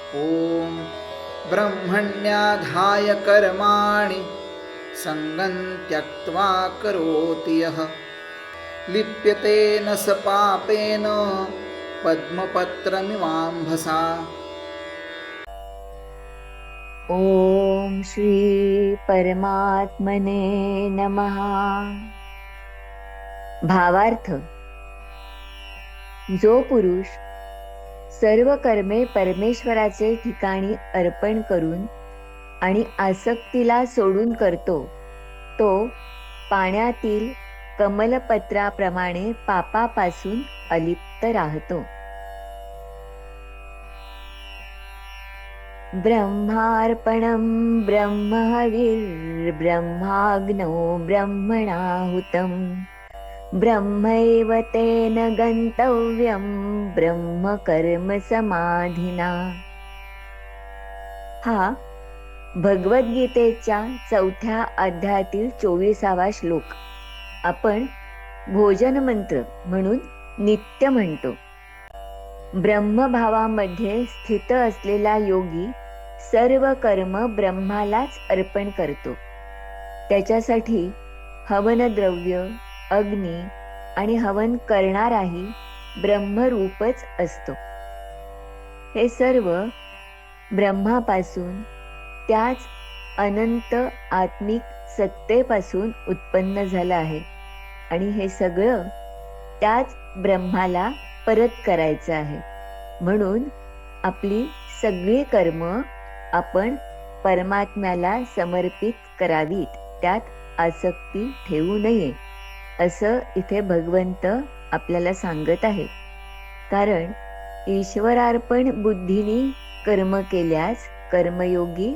ॐ ब्रह्मण्याधाय कर्माणि सङ्गं त्यक्त्वा करोति यः लिप्यते न स पापेन पद्मपत्रमिवाम्भसा। ओम श्री परमात्मने नमः। भावार्थ: जो पुरुष सर्व कर्मे परमेश्वराचे ठिकाणी अर्पण करून आणि आसक्तीला सोडून करतो, तो पाण्यातील कमलपत्राप्रमाणे पापापासून अलिप्त राहतो. ब्रह्मार्पणं ब्रह्महविर्ब्रह्माग्नौ ब्रह्मणाहुतं ब्रह्मैव तेन गन्तव्यं ब्रह्मकर्म समाधिना. हा भगवद्गीतेच्या 4थ्या अध्यायातील 24वा श्लोक आपण भोजन मंत्र म्हणून नित्य म्हणतो. ब्रह्मभावामध्ये स्थित असलेला योगी सर्व कर्म ब्रह्मालाच अर्पण करतो. त्याच्यासाठी हवनद्रव्य, अग्नी आणि हवन करणाराही ब्रह्मरूपच असतो. हे सर्व ब्रह्मापासून, त्याच अनंत आत्मिक सत्तेपासून उत्पन्न झालं आहे आणि हे सगळं त्याच ब्रह्माला परत करायचं आहे. म्हणून आपली सगळी कर्म आपण परमात्म्याला समर्पित करावीत, त्यात आसक्ती ठेवू नये, असं इथे भगवंत आपल्याला सांगत आहे. कारण ईश्वरार्पण बुद्धीने कर्म केल्यास कर्मयोगी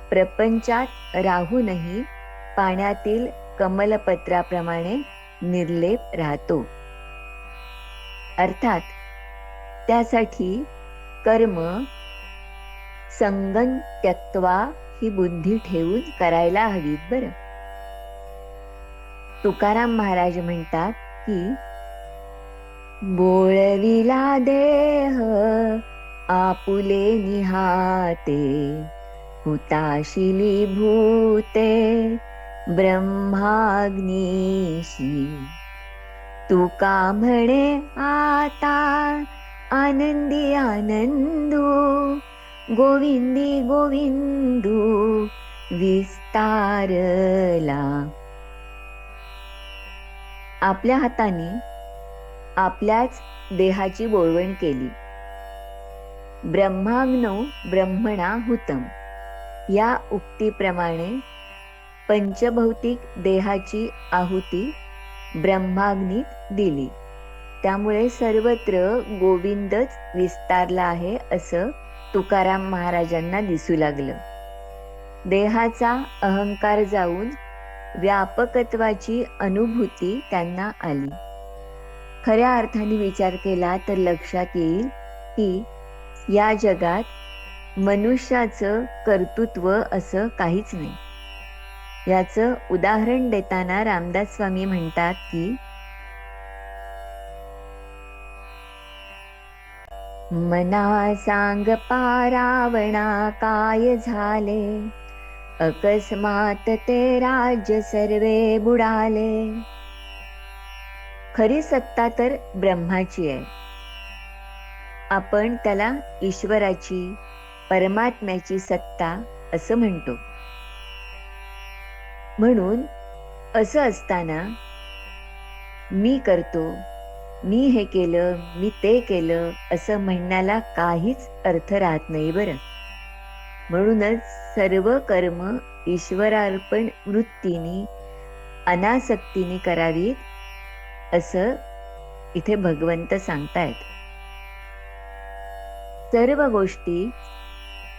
प्रपंचात राहूनही पाण्यातील कमलपत्राप्रमाणे निर्लेप राहतो. अर्थात त्यासाठी कर्म संगं त्यक्त्वा ही बुद्धी ठेवून करायला हवीत. बरं, तुकाराम महाराज म्हणतात की बोळविला देह आपुले निहाते हुताशिली भूते ब्रह्माग्नीशी. तुका म्हणे आता आनंदी आनंदू गोविंदी गोविंदू विस्तारला. आपल्या हाताने आपल्याच देहाची बोळवण केली. ब्रह्माग्नौ ब्रह्मणा हुतम या उक्तीप्रमाणे पंचभौतिक देहाची आहुती ब्रह्माग्नीत दिली. त्यामुळे सर्वत्र गोविंदच विस्तारला आहे असं तुकाराम महाराजांना दिसू लागलं. देहाचा अहंकार जाऊन व्यापकत्वाची अनुभूती त्यांना आली. खऱ्या अर्थाने विचार केला तर लक्षात येईल की या जगात मनुष्याचं कर्तृत्व असं काहीच नाही. याचं उदाहरण देताना रामदास स्वामी म्हणतात की मना सांग पारावणा काय झाले अकस्मात ते राज्य सर्वे बुडाले. खरी सत्ता तर ब्रह्माची आहे. आपण त्याला ईश्वराची, परमात्म्याची सत्ता असं म्हणतो. म्हणून असं असताना मी करतो, मी हे केलं, मी ते केलं असं म्हणण्याला काहीच अर्थ राहत नाही. बरं, म्हणूनच सर्व कर्म ईश्वरार्पण वृत्तीने अनासक्तीने करावीत असं इथे भगवंत सांगतायत. सर्व गोष्टी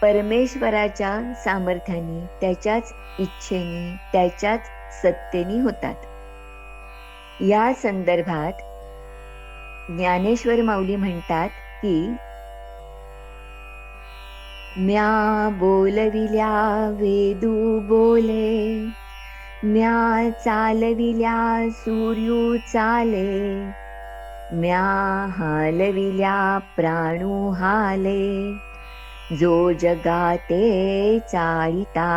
परमेश्वराच्या सामर्थ्याने, त्याच्याच इच्छेने, त्याच्याच सत्तेने होतात. या संदर्भात ज्ञानेश्वर माऊली म्हणतात की म्या बोलविल्या वेदू बोले, म्या चालविल्या सूर्यू चाले, म्या हालविल्या प्राणू हाले, जो जगाते चाळिता.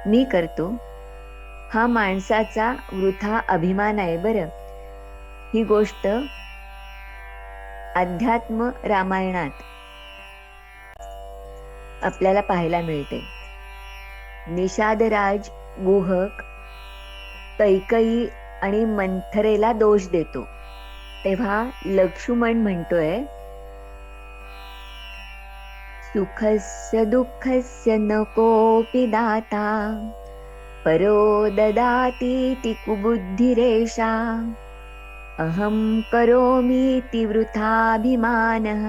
मी करतो हा माणसाचा वृथा अभिमान आहे बरं. ही गोष्ट अध्यात्म रामायणात आपल्याला पाहायला मिळते. निषादराज गुहक कैकई आणि मंथरेला दोष देतो, तेव्हा लक्ष्मण म्हणतोय, सुखस्य दुःखस्य न कोऽपि दाता परो ददातीति कुबुद्धिरेषा अहं करोमीति वृथाभिमानः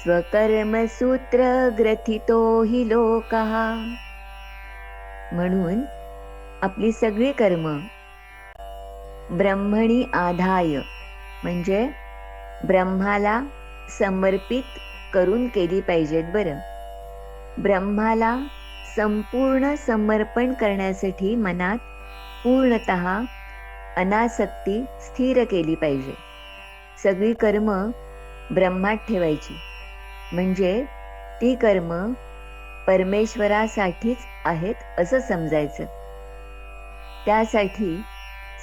स्वकर्मसूत्र ग्रथितो हि लोकः. म्हणून आपली सगळी कर्म ब्रह्मणी आधाय म्हणजे ब्रह्माला समर्पित करून केली पाहिजेत बरं. ब्रह्माला संपूर्ण समर्पण करण्यासाठी मनात पूर्णतः अनासक्ती स्थिर केली पाहिजे. सगळी कर्म ब्रह्मात ठेवायची, म्हणजे ती कर्म परमेश्वरासाठीच आहेत असं समजायचं. त्यासाठी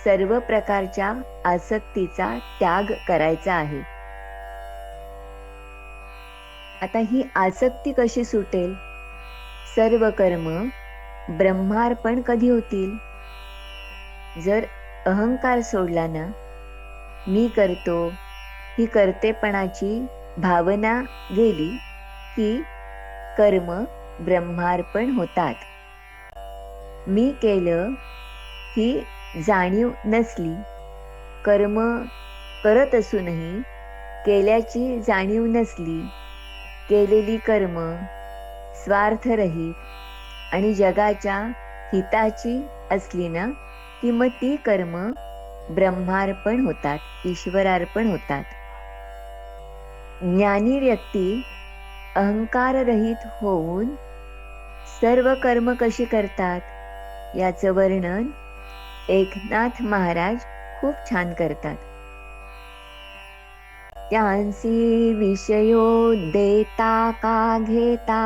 सर्व प्रकारच्या आसक्तीचा त्याग करायचा आहे. आता ही आसक्ती कशी सुटेल? सर्व कर्म ब्रह्मार्पण कधी होतील? जर अहंकार सोडला ना, मी करतो ही कर्तेपणाची भावना गेली की कर्म ब्रह्मार्पण होतात. मी केलं ही जाणीव नसली, कर्म करत असूनही केल्याची जाणीव नसली, केलेली कर्म स्वार्थरहित आणि जगाच्या हिताची असली ना, की मग ती कर्म ब्रह्मार्पण होतात, ईश्वरार्पण होतात. ज्ञानी व्यक्ती अहंकाररहित होऊन सर्व कर्म कशी करतात याचं वर्णन एकनाथ महाराज खूप छान करतात. त्यांसी विषयो देता का घेता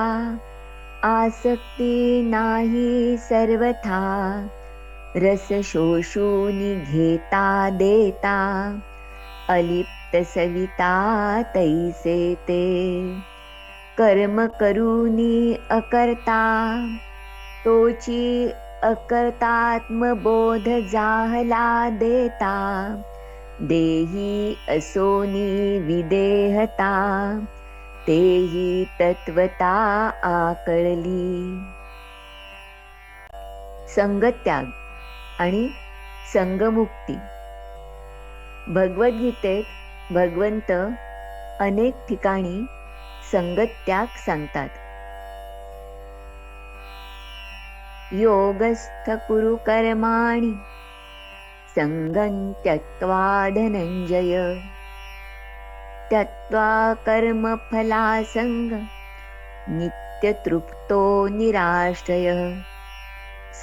आसक्ती नाही सर्वथा रस शोषूनी घेता देता अलिप्त सविता तैसे ते कर्म करूनी अकर्ता तोची अकर्तात्मबोध जाहला देता देही असोनी विदेहता तेही तत्वता आकळली. संगत्याग आणि संगमुक्ती. भगवद्गीतेत भगवंत अनेक ठिकाणी संगत्याग सांगतात. योगस्थ कुरु कर्माणि संगं त्यक्त्वा धनंजय त्यक्त्वा कर्मफलासंग नित्यतृप्तो निराश्रय.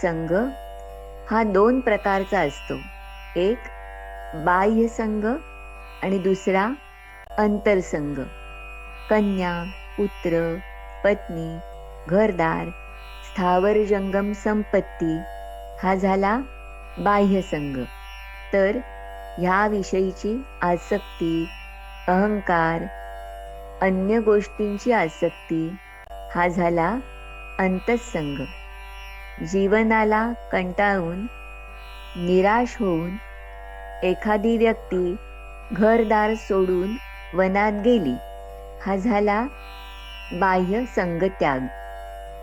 संग हा दोन प्रकारचा असतो. एक बाह्य संग आणि दुसरा अंतरसंग. कन्या, पुत्र, पत्नी, घरदार, स्थावर जंगम संपत्ती हा झाला बाह्य संग. तर ह्याविषयीची आसक्ती, अहंकार, अन्य गोष्टींची आसक्ती हा झाला अंतःसंग. जीवनाला कंटाळून निराश होऊन एखादी व्यक्ती घरदार सोडून वनात गेली हा झाला बाह्य संगत्याग.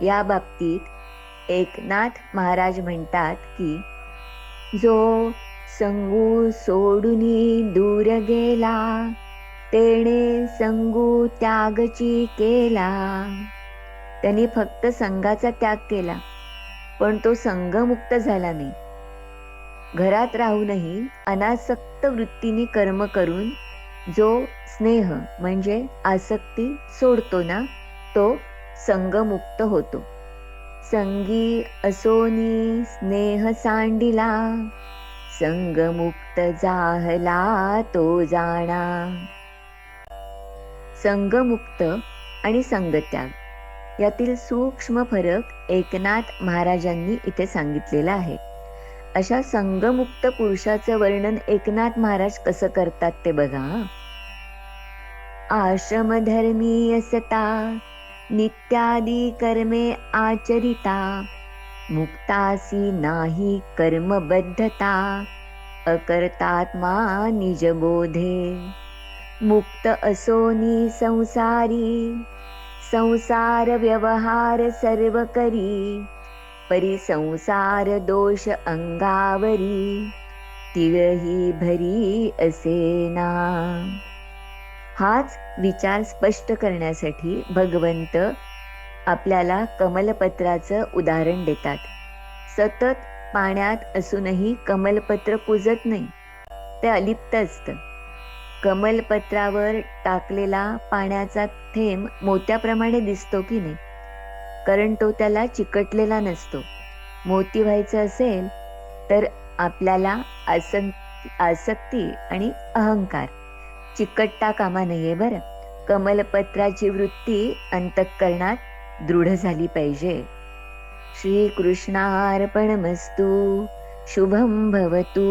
या बाबतीत एकनाथ महाराज म्हणतात की जो संगू सोडूनी दूर गेला तेणे संगू त्यागची केला. त्यांनी फक्त संघाचा त्याग केला, पण तो संघमुक्त झाला नाही. घरात राहूनही अनासक्त वृत्तीने कर्म करून जो स्नेह म्हणजे आसक्ती सोडतो ना, तो संगमुक्त होतो. संगी असोनी स्नेह सांडिला संगमुक्त जाहला तो जाणा. संगमुक्त आणि संगत्याग यातील सूक्ष्म फरक एकनाथ महाराजांनी इथे सांगितलेला आहे. अशा संगमुक्त पुरुषाचं वर्णन एकनाथ महाराज कसं करतात ते बघा. आश्रमधर्मी असता नित्यादी कर्मे आचरिता, मुक्तासी नाही कर्मबद्धता, अकर्तात्मा निजबोधे. मुक्त असोनी संसारी, संसार व्यवहार सर्व करी, परिसंसार दोष अंगावरी, तिळही भरी असेना. हाच विचार स्पष्ट करण्यासाठी भगवंत आपल्याला कमलपत्राचं उदाहरण देतात. सतत पाण्यात असूनही कमलपत्र कुजत नाही, ते अलिप्त असतं. कमलपत्रावर टाकलेला पाण्याचा थेंब मोत्याप्रमाणे दिसतो की नाही, कारण तो त्याला चिकटलेला नसतो. मोती व्हायचं असेल तर आपल्याला आसक्ती आणि अहंकार चिकटता कामा नये बरं. कमलपत्राची वृत्ती अंतःकरणात दृढ झाली पाहिजे. श्री कृष्णार्पणमस्तु. शुभं भवतु.